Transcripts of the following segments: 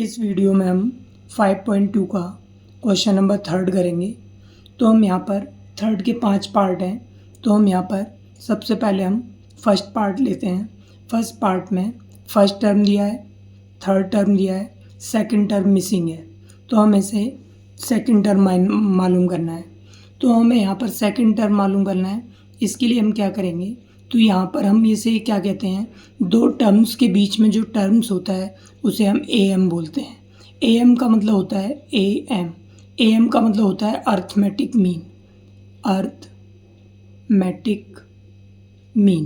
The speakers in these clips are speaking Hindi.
इस वीडियो में हम 5.2 का क्वेश्चन नंबर 3 करेंगे। तो हम यहाँ पर थर्ड के 5 पार्ट हैं। तो हम यहाँ पर सबसे पहले हम फर्स्ट पार्ट लेते हैं। फर्स्ट पार्ट में फर्स्ट टर्म दिया है, थर्ड टर्म दिया है, सेकंड टर्म मिसिंग है। तो हमें इसे सेकंड टर्म मालूम करना है। तो हमें यहाँ पर सेकंड टर्म मालूम करना है। इसके लिए हम क्या करेंगे, तो यहाँ पर हम इसे क्या कहते हैं, दो टर्म्स के बीच में जो टर्म्स होता है उसे हम ए एम बोलते हैं। ए एम का मतलब होता है ए एम का मतलब होता है अर्थमेटिक मीन। Arithmetic mean.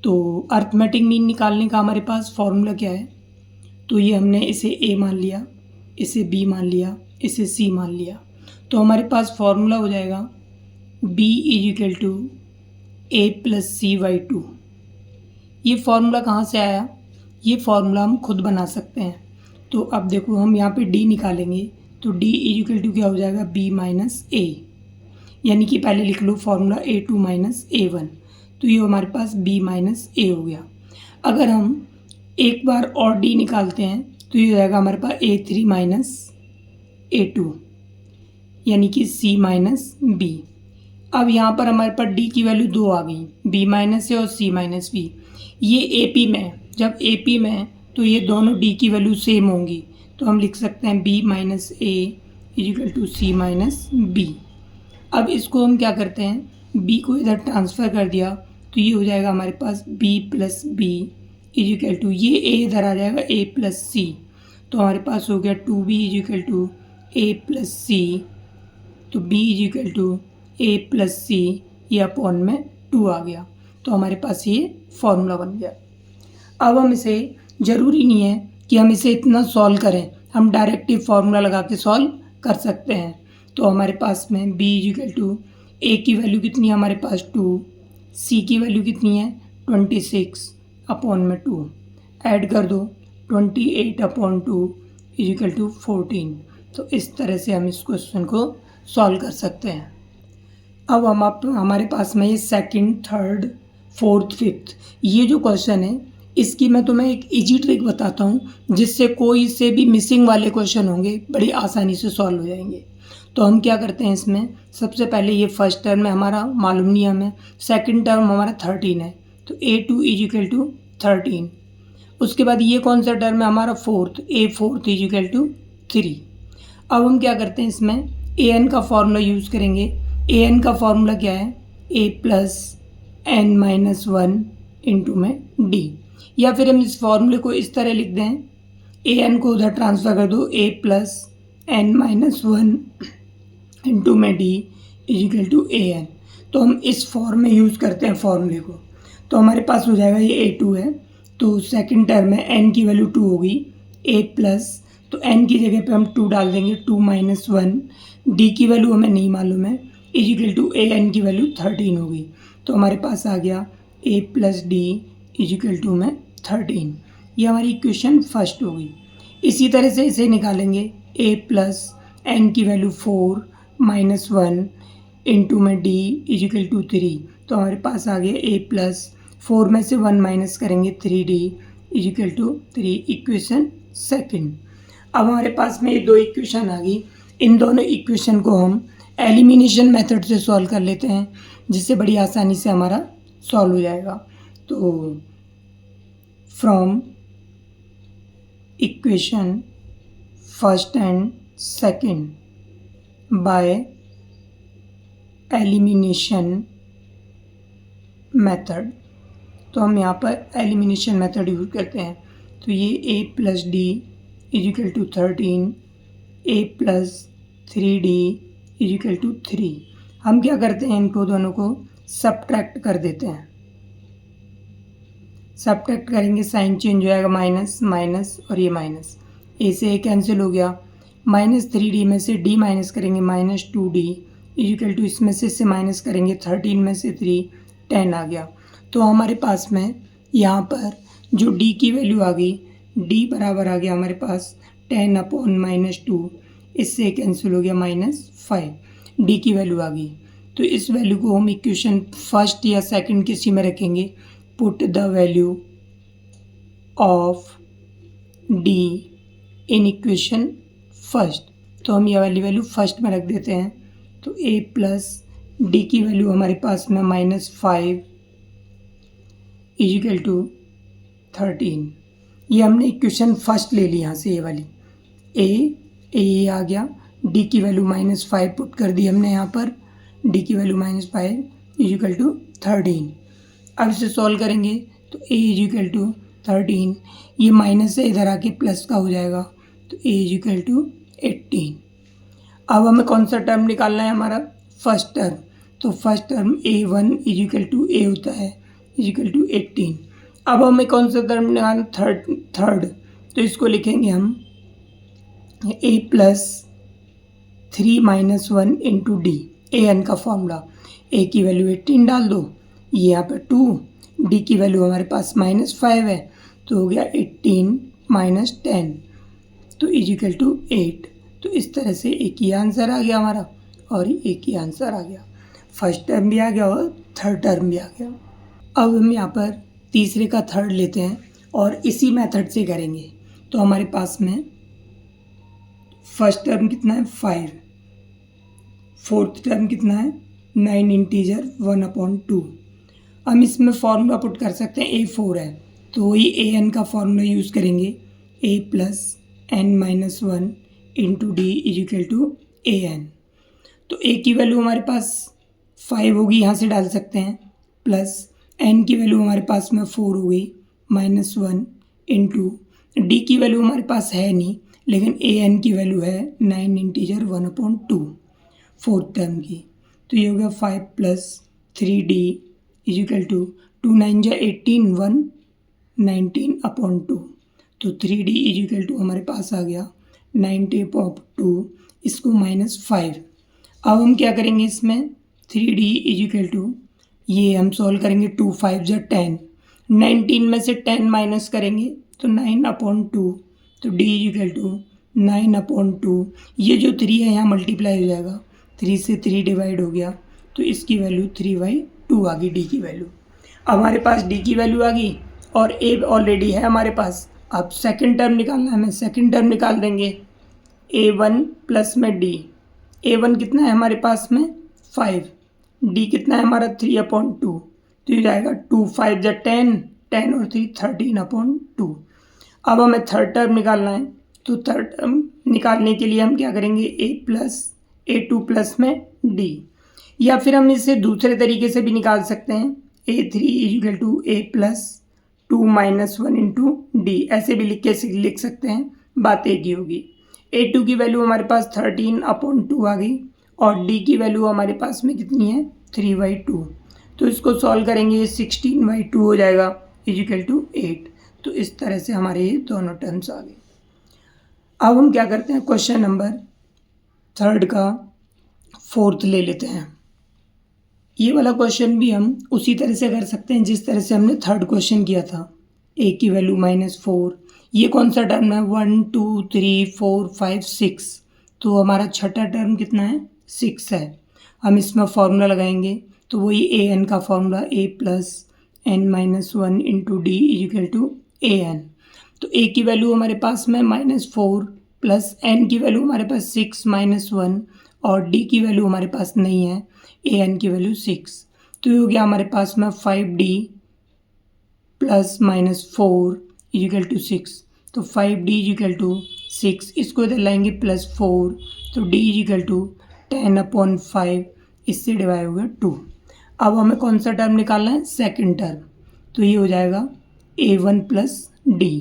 तो अर्थमेटिक मीन निकालने का हमारे पास फॉर्मूला क्या है, तो ये हमने इसे ए मान लिया, इसे बी मान लिया, इसे सी मान लिया। तो हमारे पास फॉर्मूला हो जाएगा B is equal to A plus C by 2। ये फार्मूला कहाँ से आया, ये फार्मूला हम खुद बना सकते हैं। तो अब देखो हम यहाँ पे डी निकालेंगे, तो डी इज इक्वल टू क्या हो जाएगा, बी माइनस ए। यानी कि पहले लिख लो फार्मूला A2 माइनस A1। तो ये हमारे पास B माइनस ए हो गया। अगर हम एक बार और डी निकालते हैं तो ये हो जाएगा हमारे पास A3 माइनस A2, यानी कि C माइनस बी। अब यहाँ पर हमारे पास डी की वैल्यू 2 आ गई, बी माइनस ए और सी माइनस बी। ये एपी में है, जब एपी में है तो ये दोनों डी की वैल्यू सेम होंगी। तो हम लिख सकते हैं B minus A equal to C minus B. अब इसको हम क्या करते हैं, बी को इधर ट्रांसफ़र कर दिया तो ये हो जाएगा हमारे पास B plus B equal to, ये ए इधर आ जाएगा ए प्लस सी। तो हमारे पास हो गया 2b equal to A plus C. तो b equal to A plus C, ये अपॉन में 2 आ गया। तो हमारे पास ये फॉर्मूला बन गया। अब हम इसे, ज़रूरी नहीं है कि हम इसे इतना सॉल्व करें, हम डायरेक्ट ही फार्मूला लगा के सॉल्व कर सकते हैं। तो हमारे पास में b इजिकल टू ए की वैल्यू कितनी है हमारे पास 2, सी की वैल्यू कितनी है 26 अपॉन में 2, ऐड कर दो 28 अपॉन 2 इजिकल टू 14। तो इस तरह से हम इस क्वेश्चन को सॉल्व कर सकते हैं। अब हमारे पास में ये सेकंड, थर्ड, फोर्थ, फिफ्थ, ये जो क्वेश्चन है इसकी मैं तुम्हें एक इजी ट्रिक बताता हूँ जिससे कोई से भी मिसिंग वाले क्वेश्चन होंगे बड़ी आसानी से सॉल्व हो जाएंगे। तो हम क्या करते हैं इसमें, सबसे पहले ये फर्स्ट टर्म में हमारा मालूम नहीं हमें, सेकंड टर्म हमारा 13 है तो A2 इजिकल टू 13। उसके बाद ये कौन सा टर्म है हमारा फोर्थ, A4 इजिकल टू 3। अब हम क्या करते हैं इसमें an का फॉर्मूला यूज़ करेंगे। an का फॉर्मूला क्या है, a plus N minus 1 into में d। या फिर हम इस फॉर्मूले को इस तरह लिख दें, an को उधर ट्रांसफ़र कर दो, a plus N minus 1 into में d इजिकल टू an। तो हम इस फॉर्म में यूज़ करते हैं फॉर्मूले को। तो हमारे पास हो जाएगा ये A2 है, तो सेकंड टर्म में n की वैल्यू 2 होगी, a प्लस, तो n की जगह पे हम 2 डाल देंगे, 2 माइनस 1, d की वैल्यू हमें नहीं मालूम है, इजिकल टू an की वैल्यू 13 होगी। तो हमारे पास आ गया a plus D is equal to में 13। ये हमारी इक्वेशन फर्स्ट होगी। इसी तरह से इसे निकालेंगे, a प्लस एन की वैल्यू 4 माइनस 1 इंटू में d इजिकल टू 3। तो हमारे पास आ गया a प्लस 4 में से 1 माइनस करेंगे 3d equal to 3, equation second. अब हमारे पास में ये दो इक्वेशन आ गई। इन दोनों इक्वेशन को हम एलिमिनेशन मेथड से सॉल्व कर लेते हैं जिससे बड़ी आसानी से हमारा सॉल्व हो जाएगा। तो from equation first and second by elimination method, तो हम यहाँ पर एलिमिनेशन मेथड यूज करते हैं। तो ये a plus D is equal to 13, a plus 3d equal to 3। हम क्या करते हैं, इनको दोनों को सब्ट्रैक्ट कर देते हैं। सब्ट्रैक्ट करेंगे साइन चेंज हो जाएगा, माइनस माइनस और ये माइनस, ए से ए कैंसिल हो गया, माइनस 3d में से d माइनस करेंगे माइनस 2d इजिकल टू, इसमें से माइनस करेंगे 13 में से 3, 10 आ गया। तो हमारे पास में यहाँ पर जो d की वैल्यू आ गई, d बराबर आ गया हमारे पास 10 अपॉन माइनस 2, इससे कैंसिल हो गया -5, डी की वैल्यू आ गई। तो इस वैल्यू को हम इक्वेशन फर्स्ट या सेकंड किसी में रखेंगे, put the value of D in equation first, तो हम ये वाली वैल्यू फर्स्ट में रख देते हैं। तो a प्लस डी की वैल्यू हमारे पास में -5 इजिकल टू 13। ये हमने इक्वेशन फर्स्ट ले ली यहाँ से, ये वाली ए आ गया, डी की वैल्यू -5 पुट कर दी हमने यहाँ पर, डी की वैल्यू -5 इजिकल टू 13। अब इसे सॉल्व करेंगे तो a इजिकल टू 13, ये माइनस से इधर आके प्लस का हो जाएगा, तो a इजिकल टू 18। अब हमें कौन सा टर्म निकालना है, हमारा फर्स्ट टर्म। तो first term a1 equal to a होता है इजिकल टू 18। अब हमें कौन सा टर्म निकालना, थर्ड, तो इसको लिखेंगे हम a plus 3 - 1 into D, an का फॉर्मूला। a की वैल्यू 18 डाल दो, ये यहाँ पर 2, डी की वैल्यू हमारे पास -5 है, तो हो गया 18 - 10, तो इजिकल टू 8। तो इस तरह से एक ही आंसर आ गया हमारा, और एक ही आंसर आ गया, फर्स्ट टर्म भी आ गया और थर्ड टर्म भी आ गया। अब हम यहाँ पर तीसरे का थर्ड लेते हैं और इसी मेथड से करेंगे। तो हमारे पास में फर्स्ट टर्म कितना है 5, फोर्थ टर्म कितना है 9 इंटीजर 1/2। हम इसमें फॉर्मूला पुट कर सकते हैं, a4 है तो वही an का फॉर्मूला यूज़ करेंगे, a plus n - 1 into D is equal to an। तो a की वैल्यू हमारे पास 5 होगी, यहाँ से डाल सकते हैं, प्लस n की वैल्यू हमारे पास में 4 हो गई -1 इंटू डी की वैल्यू हमारे पास है नहीं, लेकिन an की वैल्यू है 9 इंटीजर 1/2 फोर्थ टर्म की। तो ये हो गया 5 प्लस 3d इजिकल टू 2 9 जा 18 1 19/2। तो 3d इजिकल टू हमारे पास आ गया 90/2, इसको -5। अब हम क्या करेंगे इसमें, 3d इजिकल टू ये हम सॉल्व करेंगे, 2 5 जा 10, 19 में से 10 माइनस करेंगे तो 9/2, तो d इजिकल टू 9/2। ये जो 3 है यहाँ मल्टीप्लाई हो जाएगा, 3 से 3 डिवाइड हो गया, तो इसकी वैल्यू 3/2 आ गई डी की वैल्यू। अब हमारे पास डी की वैल्यू आ गई और ए ऑलरेडी है हमारे पास। अब सेकंड टर्म निकालना है, हमें सेकंड टर्म निकाल देंगे, a1 प्लस में d। a1 कितना है हमारे पास में 5, d कितना है हमारा 3/2, तो ये जाएगा 2 5 जा 10, 10 और 3 13/2। अब हमें थर्ड टर्म निकालना है, तो थर्ड टर्म निकालने के लिए हम क्या करेंगे, a2 प्लस में d, या फिर हम इसे दूसरे तरीके से भी निकाल सकते हैं, a3 is equal to a plus 2 - 1 into d, ऐसे भी लिख सकते हैं, बात एक ही होगी। a2 की वैल्यू हमारे पास 13/2 आ गई और d की वैल्यू हमारे पास में कितनी है 3/2, तो इसको सॉल्व करेंगे 16/2 हो जाएगा इजिकल टू 8। तो इस तरह से हमारे ये दोनों टर्म्स आ गए। अब हम क्या करते हैं, क्वेश्चन नंबर थर्ड का फोर्थ ले लेते हैं। ये वाला क्वेश्चन भी हम उसी तरह से कर सकते हैं जिस तरह से हमने थर्ड क्वेश्चन किया था, a की वैल्यू -4। ये कौन सा टर्म है, 1 2 3 4 5 6, तो हमारा छठा टर्म कितना है 6 है। हम इसमें फॉर्मूला लगाएंगे, तो वही an का formula, a plus n - 1 into D is equal to an। तो a की वैल्यू हमारे पास में -4 प्लस n की वैल्यू हमारे पास 6 - 1 और d की वैल्यू हमारे पास नहीं है, an की वैल्यू 6, तो ये हो गया हमारे पास में 5d प्लस -4 इजिकल टू 6। तो 5d इजिकल टू 6, इसको इधर लाएंगे +4, तो d इजिकल टू 10/5, इससे डिवाइड हो गया 2। अब हमें कौन सा टर्म निकालना है, सेकंड टर्म, तो ये हो जाएगा a1 प्लस d।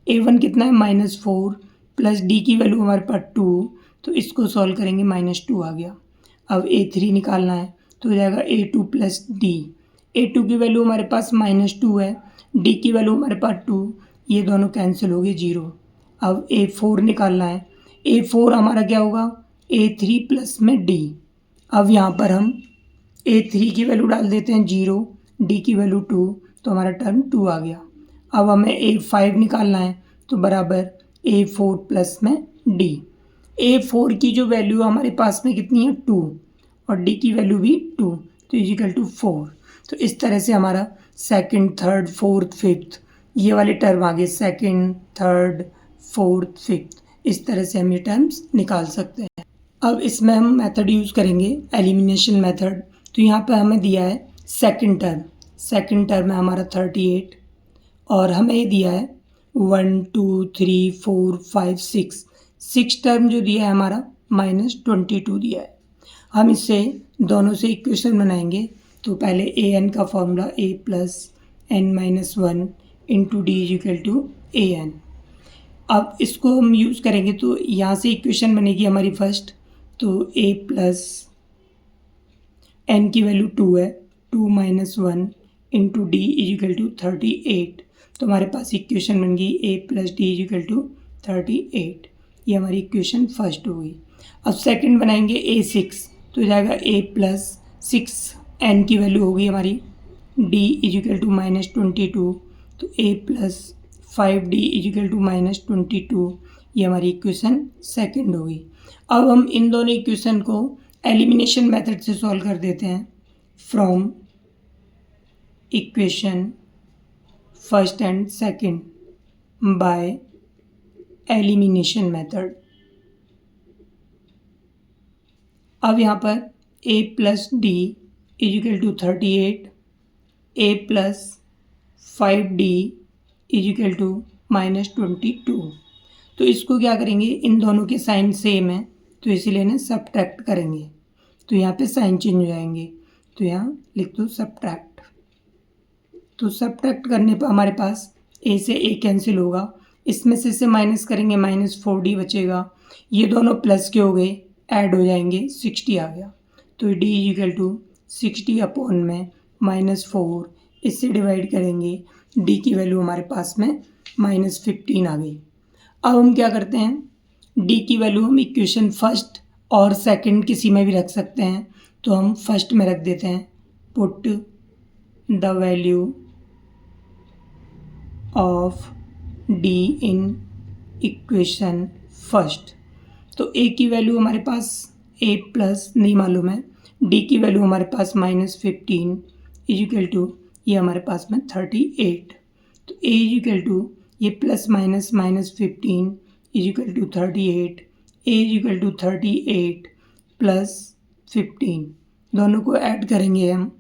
a1 कितना है -4 प्लस d की वैल्यू हमारे पास 2, तो इसको सॉल्व करेंगे -2 आ गया। अब a3 निकालना है, तो हो जाएगा a2 प्लस d। a2 की वैल्यू हमारे पास -2 है, d की वैल्यू हमारे पास 2, ये दोनों कैंसिल हो गए 0। अब a4 निकालना है, a4 हमारा क्या होगा a3 प्लस में d। अब यहाँ पर हम a3 की वैल्यू डाल देते हैं 0, d की वैल्यू 2, तो हमारा टर्म 2 आ गया। अब हमें a5 निकालना है, तो बराबर a4 प्लस में d। a4 की जो वैल्यू हमारे पास में कितनी है 2 और d की वैल्यू भी 2, तो इजिकल टू 4। तो इस तरह से हमारा सेकंड थर्ड फोर्थ फिफ्थ ये वाले टर्म आ गए, सेकंड थर्ड फोर्थ, फिफ्थ, इस तरह से हम ये टर्म्स निकाल सकते हैं। अब इसमें हम मेथड यूज़ करेंगे एलिमिनेशन मेथड। तो यहाँ पे हमें दिया है सेकंड टर्म है हमारा 38 और हमें ये दिया है 1 2 3 4 5 6 टर्म जो दिया है हमारा -22 दिया है। हम इससे दोनों से इक्वेशन बनाएंगे। तो पहले ए एन का formula a plus n minus 1 into d is equal to a n. अब इसको हम यूज़ करेंगे तो यहाँ से इक्वेशन बनेगी हमारी फर्स्ट। तो a प्लस n की वैल्यू 2 है, 2 minus 1 into d is equal to 38। तो हमारे पास इक्वेशन बन गई a plus d is equal to 38। ये हमारी इक्वेशन फर्स्ट हो गई। अब सेकंड बनाएंगे a6, तो जाएगा a प्लस 6n की वैल्यू होगी हमारी d इज इक्वल टू -22। तो a plus 5d is equal to -22। ये हमारी इक्वेशन सेकंड हो गई। अब हम इन दोनों इक्वेशन को एलिमिनेशन मेथड से सॉल्व कर देते हैं। From equation first and second by elimination method. अब यहाँ पर a plus d is equal to 38, a plus 5d is equal to -22। तो इसको क्या करेंगे, इन दोनों के साइन सेम है तो इसीलिए इन्हें सब्ट्रैक्ट करेंगे। तो यहाँ पे साइन चेंज हो जाएंगे। तो यहाँ लिख दो सब्ट्रैक्ट। तो सब्ट्रैक्ट करने पर हमारे पास a से a कैंसिल होगा, इसमें से इसे माइनस करेंगे -4d बचेगा। ये दोनों प्लस के हो गए, ऐड हो जाएंगे 60 आ गया। तो d is equal to 60 upon में -4, इससे डिवाइड करेंगे d की वैल्यू हमारे पास में -15 आ गई। अब हम क्या करते हैं, d की वैल्यू हम इक्वेशन फर्स्ट और सेकंड किसी में भी रख सकते हैं। तो हम फर्स्ट में रख देते हैं, put the value of d in equation first. तो a की वैल्यू हमारे पास a प्लस नहीं मालूम है, d की वैल्यू हमारे पास -15 इज इक्वल टू ये हमारे पास में 38। तो a इज इक्वल टू ये plus minus -15 is equal to 38, a is equal to 38 plus 15, दोनों को ऐड करेंगे हम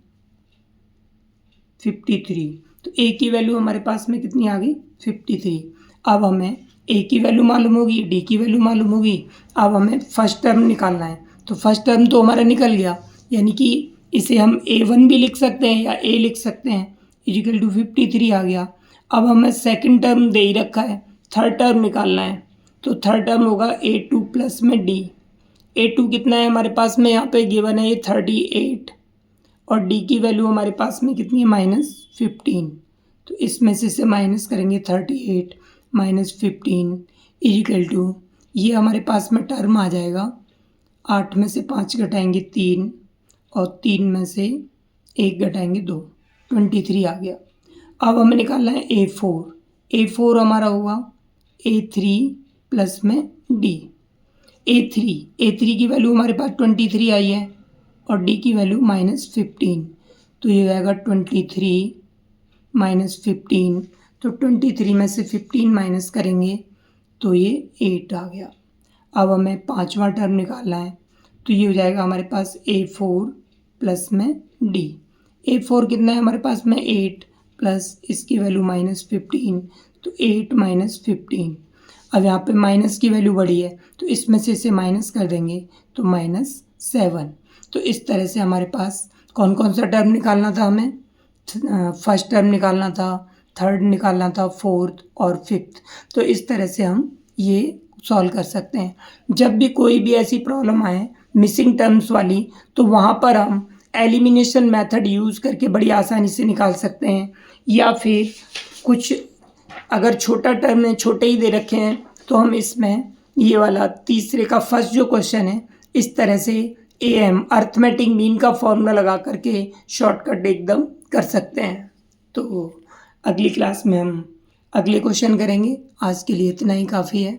53। तो a की वैल्यू हमारे पास में कितनी आ गई 53। अब हमें a की वैल्यू मालूम होगी, d की वैल्यू मालूम होगी। अब हमें फर्स्ट टर्म निकालना है। तो फर्स्ट टर्म तो हमारा निकल गया, यानी कि इसे हम a1 भी लिख सकते हैं या a लिख सकते हैं, इज इक्वल टू 53 आ गया। अब हमें सेकंड टर्म दे ही रखा है, थर्ड टर्म निकालना है। तो थर्ड टर्म होगा a2 प्लस में d। a2 कितना है हमारे पास में, यहाँ पे गिवन है ये 38 और d की वैल्यू हमारे पास में कितनी है -15। तो इसमें से इसे माइनस करेंगे 38 -15 इज इक्वल टू ये हमारे पास में टर्म आ जाएगा 8 में से 5 घटाएंगे 3 और 3 में से 1 घटाएंगे 2, 23 आ गया। अब हमें निकालना है a4 हमारा होगा a3 प्लस में d। a3 की वैल्यू हमारे पास 23 आई है और d की वैल्यू -15। तो ये आएगा 23 -15। तो 23 में से 15 माइनस करेंगे तो ये 8 आ गया। अब हमें पांचवा टर्म निकालना है। तो ये हो जाएगा हमारे पास a4 प्लस में d। a4 कितना है हमारे पास में 8 प्लस इसकी वैल्यू -15, तो 8 -15। अब यहाँ पे माइनस की वैल्यू बड़ी है तो इसमें से इसे माइनस कर देंगे तो -7। तो इस तरह से हमारे पास कौन कौन सा टर्म निकालना था, हमें फर्स्ट टर्म निकालना था, थर्ड निकालना था, फोर्थ और फिफ्थ। तो इस तरह से हम ये सॉल्व कर सकते हैं। जब भी कोई भी ऐसी प्रॉब्लम आए मिसिंग टर्म्स वाली, तो वहाँ पर हम एलिमिनेशन मेथड यूज़ करके बड़ी आसानी से निकाल सकते हैं। या फिर कुछ अगर छोटा टर्म है, छोटे ही दे रखे हैं, तो हम इसमें ये वाला तीसरे का फर्स्ट जो क्वेश्चन है इस तरह से AM अर्थमेटिक मीन का फॉर्मूला लगा करके शॉर्टकट एकदम कर सकते हैं। तो अगली क्लास में हम अगले क्वेश्चन करेंगे। आज के लिए इतना ही काफ़ी है।